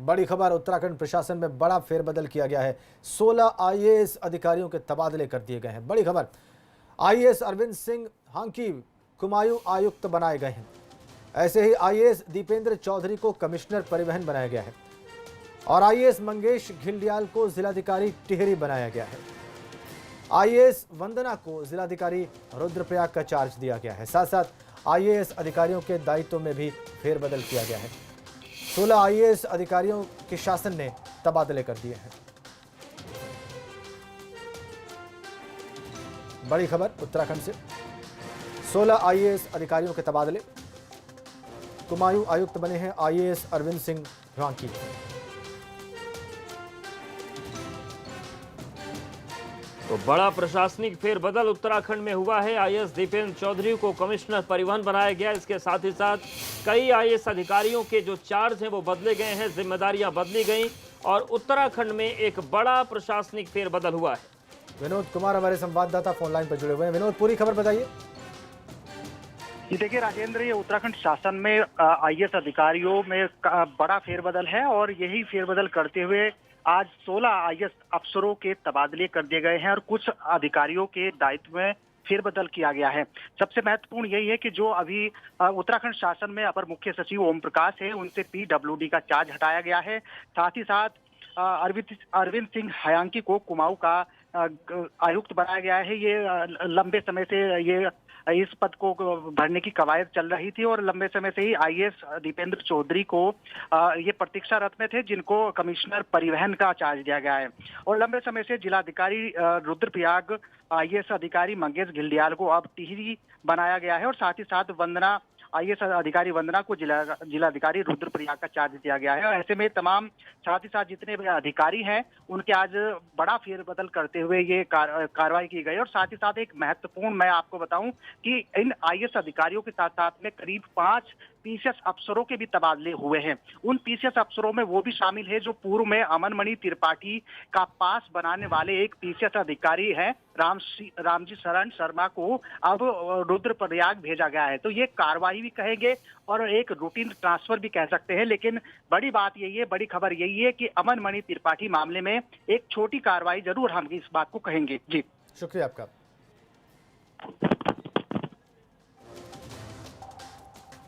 बड़ी खबर, उत्तराखंड प्रशासन में बड़ा फेरबदल किया गया है। 16 आईएएस अधिकारियों के तबादले कर दिए गए हैं। बड़ी खबर, आईएएस अरविंद सिंह हांकी कुमायूं आयुक्त बनाए गए हैं। ऐसे ही आईएएस दीपेंद्र चौधरी को कमिश्नर परिवहन बनाया गया है और आईएएस मंगेश घिल्डियाल को जिलाधिकारी टिहरी बनाया गया है। आईएएस वंदना को जिलाधिकारी रुद्रप्रयाग का चार्ज दिया गया है। साथ साथ आईएएस अधिकारियों के दायित्व में भी फेरबदल किया गया है। 16 आईएएस अधिकारियों के शासन ने तबादले कर दिए हैं। बड़ी खबर उत्तराखंड से, 16 आईएएस अधिकारियों के तबादले। कुमायूं आयुक्त बने हैं आईएएस अरविंद सिंह हांकी। तो बड़ा प्रशासनिक फेरबदल उत्तराखंड में हुआ है। आईएएस दीपेंद्र चौधरी को कमिश्नर परिवहन बनाया गया। इसके साथ ही साथ कई आईएएस अधिकारियों के जो चार्ज हैं वो बदले गए हैं, जिम्मेदारियां बदली गई और उत्तराखंड में एक बड़ा प्रशासनिक फेरबदल हुआ है। विनोद कुमार हमारे संवाददाता फोन लाइन पर जुड़े हुए हैं। विनोद, पूरी खबर बताइए। देखिए राजेंद्र, ये उत्तराखंड शासन में आईएएस अधिकारियों में बड़ा फेरबदल है और यही फेरबदल करते हुए आज 16 आईएएस अफसरों के तबादले कर दिए गए हैं और कुछ अधिकारियों के दायित्व में फेरबदल किया गया है। सबसे महत्वपूर्ण यही है कि जो अभी उत्तराखंड शासन में अपर मुख्य सचिव ओम प्रकाश है, उनसे पीडब्ल्यूडी का चार्ज हटाया गया है। साथ ही साथ अरविंद सिंह हांकी को कुमाऊं का आयुक्त बनाया गया है। ये लंबे समय से ये इस पद को भरने की कवायद चल रही थी और लंबे समय से ही आईएएस दीपेंद्र चौधरी को ये प्रतीक्षारत में थे, जिनको कमिश्नर परिवहन का चार्ज दिया गया है। और लंबे समय से जिलाधिकारी रुद्रप्रयाग आईएएस अधिकारी मंगेश घिल्डियाल को अब टिहरी बनाया गया है और साथ ही साथ आईएएस अधिकारी वंदना को जिलाधिकारी रुद्रप्रयाग का चार्ज दिया गया है। और ऐसे में तमाम साथ ही साथ जितने भी अधिकारी हैं उनके आज बड़ा फेरबदल करते हुए ये कार्रवाई की गई। और साथ ही साथ एक महत्वपूर्ण मैं आपको बताऊं कि इन आईएएस अधिकारियों के साथ साथ में करीब 5 पीसीएस अफसरों के भी तबादले हुए हैं। उन पीसीएस अफसरों में वो भी शामिल है जो पूर्व में अमनमणि त्रिपाठी का पास बनाने वाले एक पीसीएस अधिकारी हैं, रामजी शरण शर्मा को अब रुद्रप्रयाग भेजा गया है। तो ये कार्रवाई भी कहेंगे और एक रूटीन ट्रांसफर भी कह सकते हैं, लेकिन बड़ी बात यही है, बड़ी खबर यही है कि अमनमणि त्रिपाठी मामले में एक छोटी कार्रवाई जरूर हम इस बात को कहेंगे। जी, शुक्रिया आपका।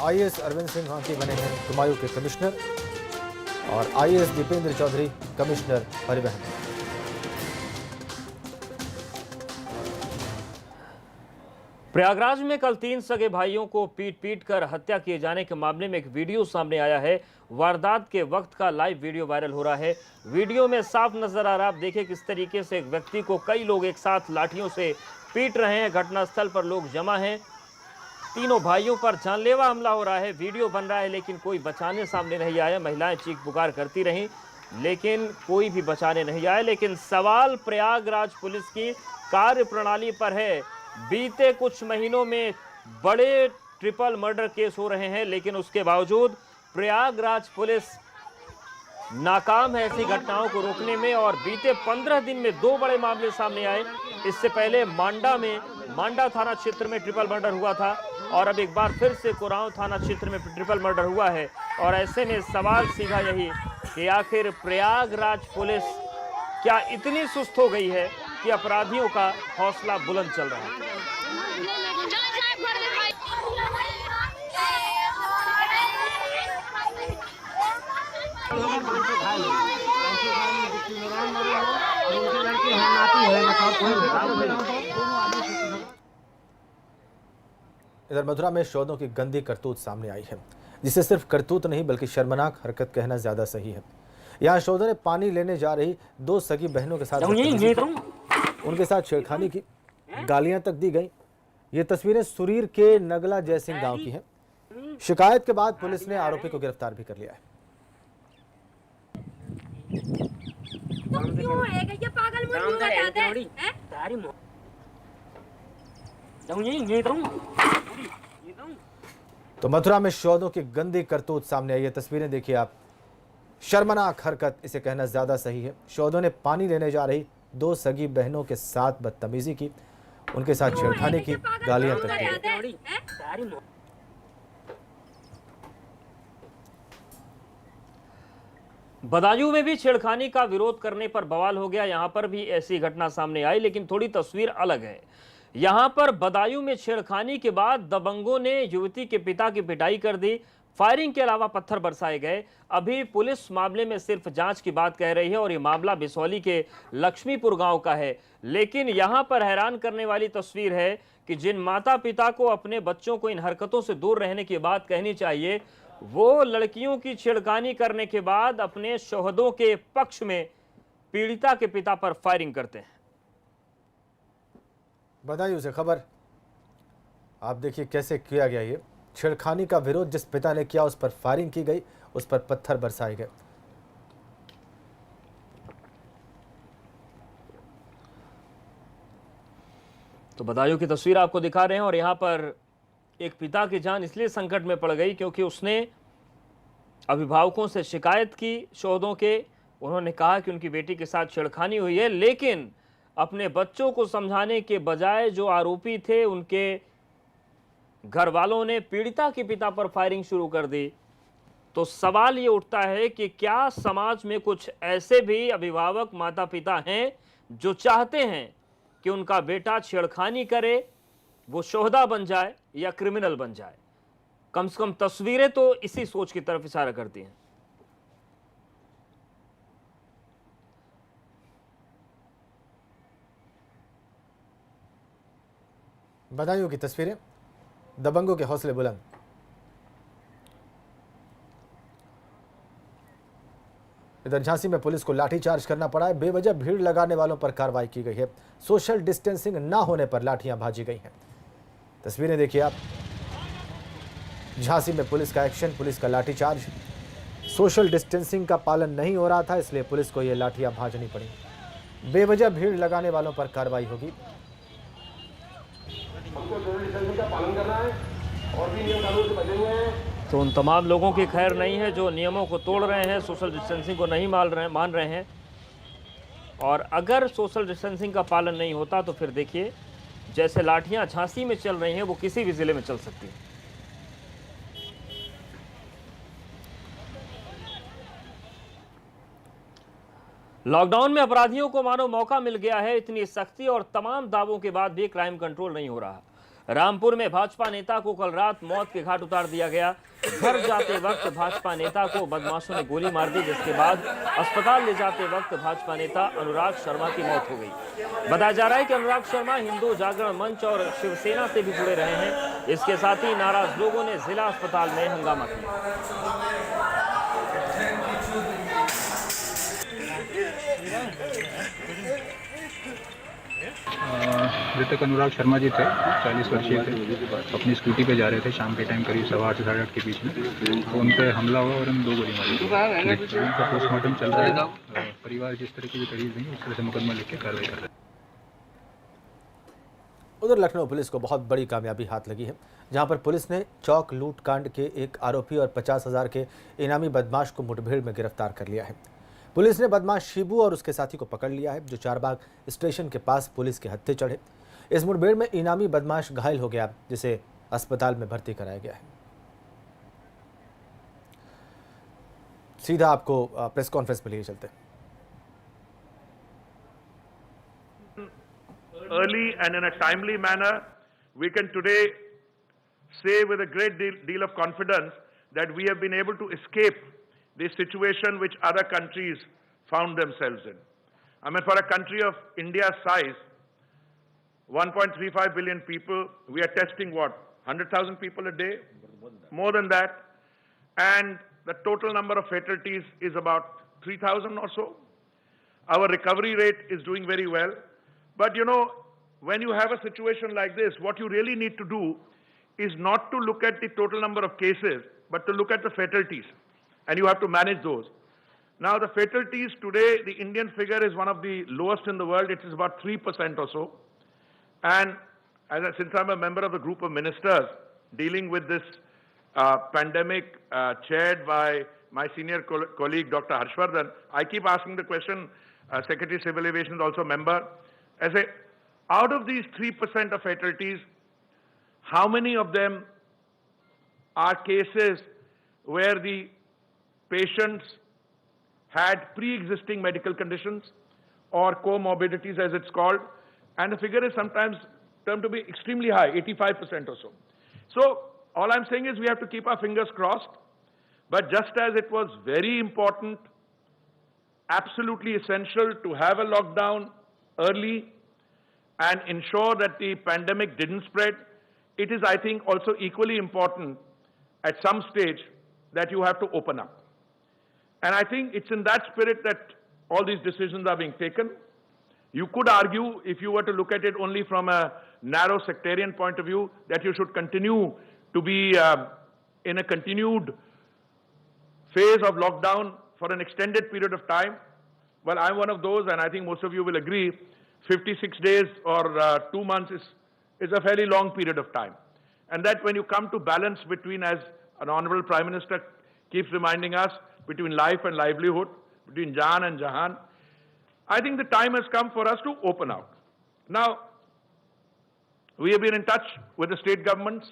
आईएएस अरविंद सिंह हांकी बने हैं कुमायूं के कमिश्नर और आईएएस दीपेंद्र चौधरी कमिश्नर परिवहन। प्रयागराज में कल 3 सगे भाइयों को पीट कर हत्या किए जाने के मामले में एक वीडियो सामने आया है। वारदात के वक्त का लाइव वीडियो वायरल हो रहा है। वीडियो में साफ नजर आ रहा है, आप देखिए किस तरीके से एक व्यक्ति को कई लोग एक साथ लाठियों से पीट रहे हैं। घटनास्थल पर लोग जमा हैं। तीनों भाइयों पर जानलेवा हमला हो रहा है। वीडियो बन रहा है लेकिन कोई बचाने सामने नहीं आया। महिलाएं चीख पुकार करती रहीं लेकिन कोई भी बचाने नहीं आया। लेकिन सवाल प्रयागराज पुलिस की कार्यप्रणाली पर है। बीते कुछ महीनों में बड़े ट्रिपल मर्डर केस हो रहे हैं लेकिन उसके बावजूद प्रयागराज पुलिस नाकाम है ऐसी घटनाओं को रोकने में। और बीते 15 दिन में 2 बड़े मामले सामने आए। इससे पहले मांडा थाना क्षेत्र में ट्रिपल मर्डर हुआ था और अब एक बार फिर से कोरांव थाना क्षेत्र में ट्रिपल मर्डर हुआ है। और ऐसे में सवाल सीधा यही कि आखिर प्रयागराज पुलिस क्या इतनी सुस्त हो गई है कि अपराधियों का हौसला बुलंद चल रहा है। इधर मथुरा में शोधों की गंदी करतूत सामने आई है, जिसे सिर्फ करतूत नहीं बल्कि शर्मनाक हरकत कहना ज्यादा सही है। यहाँ शोधों ने पानी लेने जा रही 2 सगी बहनों के साथ उनके साथ छेड़खानी की, गालियां तक दी गई। ये तस्वीरें सुरीर के नगला जयसिंह गांव की हैं। शिकायत के बाद पुलिस ने आरोपी को गिरफ्तार भी कर लिया है। तो मथुरा में शोधों की गंदी करतूत सामने आई है। तस्वीरें देखिए आप। शर्मनाक हरकत इसे कहना ज्यादा सही है। शोधों ने पानी लेने जा रही 2 सगी बहनों के साथ बदतमीजी की, उनके साथ छेड़खानी की, गालियां तक दी। बदायूं में भी छेड़खानी का विरोध करने पर बवाल हो गया। यहां पर भी ऐसी घटना सामने आई, लेकिन थोड़ी तस्वीर अलग है। यहां पर बदायूं में छेड़खानी के बाद दबंगों ने युवती के पिता की पिटाई कर दी। फायरिंग के अलावा पत्थर बरसाए गए। अभी पुलिस मामले में सिर्फ जांच की बात कह रही है और ये मामला बिसौली के लक्ष्मीपुर गांव का है। लेकिन यहां पर हैरान करने वाली तस्वीर है कि जिन माता पिता को अपने बच्चों को इन हरकतों से दूर रहने की बात कहनी चाहिए, वो लड़कियों की छेड़खानी करने के बाद अपने शोहदों के पक्ष में पीड़िता के पिता पर फायरिंग करते हैं। बदायूं से खबर आप देखिए कैसे किया गया। ये छेड़खानी का विरोध जिस पिता ने किया उस पर फायरिंग की गई, उस पर पत्थर बरसाए गए। तो बदायूं की तस्वीर आपको दिखा रहे हैं और यहां पर एक पिता की जान इसलिए संकट में पड़ गई क्योंकि उसने अभिभावकों से शिकायत की शोहदों के। उन्होंने कहा कि उनकी बेटी के साथ छेड़खानी हुई है, लेकिन अपने बच्चों को समझाने के बजाय जो आरोपी थे उनके घर वालों ने पीड़िता के पिता पर फायरिंग शुरू कर दी। तो सवाल ये उठता है कि क्या समाज में कुछ ऐसे भी अभिभावक माता पिता हैं जो चाहते हैं कि उनका बेटा छेड़खानी करे, वो शोहदा बन जाए या क्रिमिनल बन जाए। कम से कम तस्वीरें तो इसी सोच की तरफ इशारा करती हैं। बदायूं की तस्वीरें, दबंगों के हौसले बुलंद। इधर झांसी में पुलिस को लाठीचार्ज करना पड़ा है। बेवजह भीड़ लगाने वालों पर कार्रवाई की गई है। सोशल डिस्टेंसिंग ना होने पर लाठियां भाजी गई हैं। तस्वीरें देखिए आप, झांसी में पुलिस का एक्शन, पुलिस का लाठीचार्ज। सोशल डिस्टेंसिंग का पालन नहीं हो रहा था, इसलिए पुलिस को ये लाठियां भाजनी पड़ी। बेवजह भीड़ लगाने वालों पर कार्रवाई होगी। हमको सोशल डिस्टेंसिंग का पालन करना है और भी नियम कानून से बचे हुए हैं। तो उन तमाम लोगों की खैर नहीं है जो नियमों को तोड़ रहे हैं, सोशल डिस्टेंसिंग को नहीं मान रहे हैं। और अगर सोशल डिस्टेंसिंग का पालन नहीं होता तो फिर देखिए जैसे लाठियां झांसी में चल रही हैं वो किसी भी जिले में चल सकती हैं। लॉकडाउन में अपराधियों को मानो मौका मिल गया है। इतनी सख्ती और तमाम दावों के बाद भी क्राइम कंट्रोल नहीं हो रहा। रामपुर में भाजपा नेता को कल रात मौत के घाट उतार दिया गया। घर जाते वक्त भाजपा नेता को बदमाशों ने गोली मार दी, जिसके बाद अस्पताल ले जाते वक्त भाजपा नेता अनुराग शर्मा की मौत हो गई। बताया जा रहा है कि अनुराग शर्मा हिंदू जागरण मंच और शिवसेना से भी जुड़े रहे हैं। इसके साथ ही नाराज लोगों ने जिला अस्पताल में हंगामा किया। मृतक अनुराग शर्मा जी थे, 40 वर्षीय थे। अपनी स्कूटी पे जा रहे थे शाम के टाइम करीब 8:15 से 8:30 के बीच में। तो उन पे हमला हुआ और हम 2 गोली मारी। उनका पोस्टमार्टम चल रहा है। परिवार जिस तरह की भी तरीफ नहीं, उस तरह से मुकदमा लिख के कार्रवाई कर रहे हैं। उधर लखनऊ पुलिस को बहुत बड़ी कामयाबी हाथ लगी है, जहां पर पुलिस ने चौक लूट कांड के एक आरोपी और 50,000 के इनामी बदमाश को मुठभेड़ में गिरफ्तार कर लिया है। पुलिस ने बदमाश शिबू और उसके साथी को पकड़ लिया है, जो चारबाग स्टेशन के पास पुलिस के हत्थे चढ़े। इस मुठभेड़ में इनामी बदमाश घायल हो गया, जिसे अस्पताल में भर्ती कराया गया है। सीधा आपको प्रेस कॉन्फ्रेंस में लिए चलते हैं। Early and in a timely manner, we can today say with a great deal of confidence that we have been able to escape the situation which other countries found themselves in. I mean, for a country of India's size, 1.35 billion people, we are testing what, 100,000 people a day? More than that. And the total number of fatalities is about 3,000 or so. Our recovery rate is doing very well. But you know, when you have a situation like this, what you really need to do is not to look at the total number of cases, but to look at the fatalities. And you have to manage those. Now, the fatalities today, the Indian figure is one of the lowest in the world. It is about 3% or so. And since I'm a member of the group of ministers dealing with this pandemic chaired by my senior colleague, Dr. Harshvardhan, I keep asking the question, Secretary Civil Aviation is also a member. I say, out of these 3% of fatalities, how many of them are cases where the patients had pre-existing medical conditions or comorbidities as it's called, and the figure is sometimes termed to be extremely high, 85% or so. So all I'm saying is we have to keep our fingers crossed, but just as it was very important, absolutely essential to have a lockdown early and ensure that the pandemic didn't spread, it is, I think, also equally important at some stage that you have to open up. And I think it's in that spirit that all these decisions are being taken. You could argue, if you were to look at it only from a narrow sectarian point of view, that you should continue to be in a continued phase of lockdown for an extended period of time. Well, I'm one of those, and I think most of you will agree, 56 days or 2 months is a fairly long period of time. And that when you come to balance between, as an Honorable Prime Minister keeps reminding us, between life and livelihood, between Jaan and Jahan, I think the time has come for us to open out. Now, we have been in touch with the state governments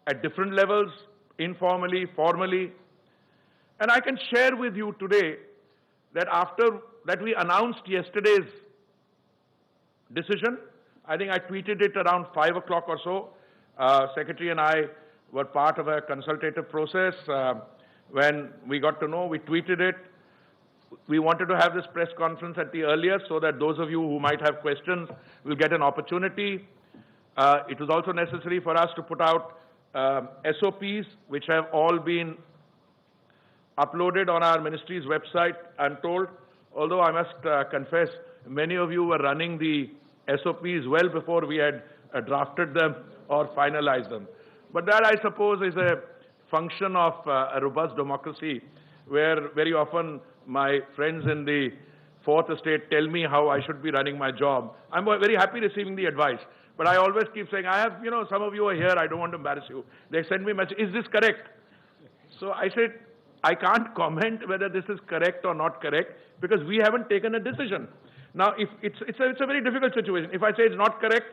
at different levels, informally, formally, and I can share with you today that after that we announced yesterday's decision, I think I tweeted it around 5 o'clock or so. Secretary and I were part of a consultative process. When we got to know, we tweeted it. We wanted to have this press conference at the earliest so that those of you who might have questions will get an opportunity. It was also necessary for us to put out SOPs, which have all been uploaded on our ministry's website, I'm told. Although I must confess, many of you were running the SOPs well before we had drafted them or finalized them. But that, I suppose, is a function of a robust democracy, where very often my friends in the Fourth Estate tell me how I should be running my job. I'm very happy receiving the advice, but I always keep saying, I have, some of you are here, I don't want to embarrass you. They send me a message, is this correct? So I said, I can't comment whether this is correct or not correct, because we haven't taken a decision. Now, if it's a very difficult situation. If I say it's not correct,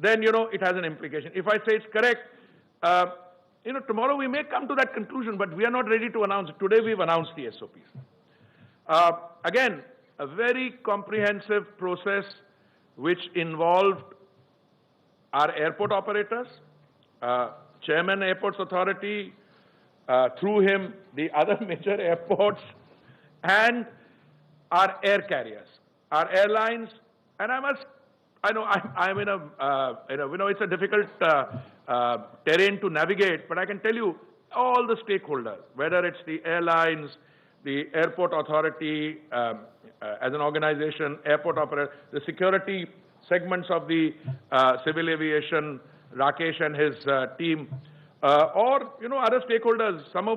then, it has an implication. If I say it's correct, tomorrow we may come to that conclusion, but we are not ready to announce it. Today we've announced the SOPs. Again, a very comprehensive process which involved our airport operators, Chairman Airports Authority, through him, the other major airports, and our air carriers, our airlines, and I know I'm in it's a difficult terrain to navigate, but I can tell you all the stakeholders, whether it's the airlines, the airport authority as an organization, airport operator, the security segments of the civil aviation, Rakesh and his team, or other stakeholders. Some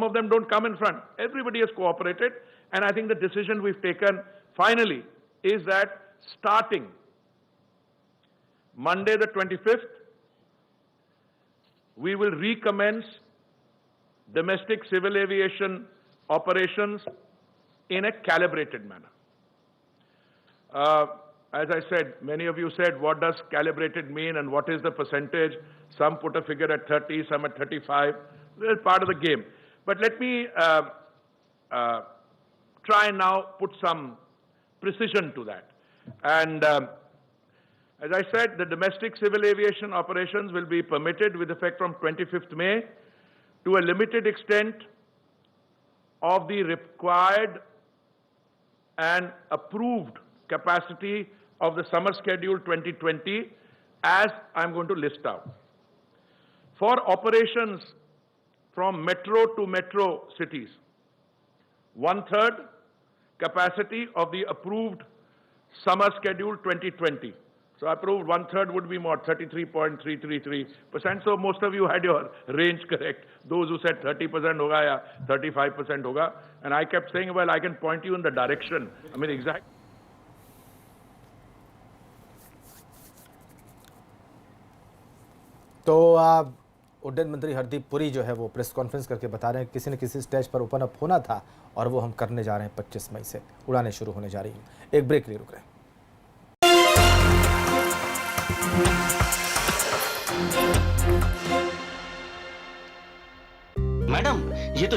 of them don't come in front. Everybody has cooperated, and I think the decision we've taken finally is that starting Monday the 25th, we will recommence domestic civil aviation operations in a calibrated manner. As I said, many of you said, what does calibrated mean and what is the percentage? Some put a figure at 30, some at 35. This is part of the game. But let me try and now put some precision to that. And as I said, the domestic civil aviation operations will be permitted with effect from 25th May to a limited extent of the required and approved capacity of the summer schedule 2020, as I'm going to list out. For operations from metro to metro cities, 1/3 capacity of the approved summer schedule 2020. So approved 1/3 would be more, 33.333%. So most of you had your range correct. Those who said 30% hoga ya 35% hoga. And I kept saying, well, I can point you in the direction. I mean, exactly. तो उड्डयन मंत्री हरदीप पुरी जो है वो press conference करके बता रहे हैं किसी न किसी स्टेज पर ओपन अप होना था और वो हम करने जा रहे हैं। 25 मई से उड़ानें शुरू होने जा रही हैं। एक ब्रेक लिए रुक रहे हैं। मैडम, ये तो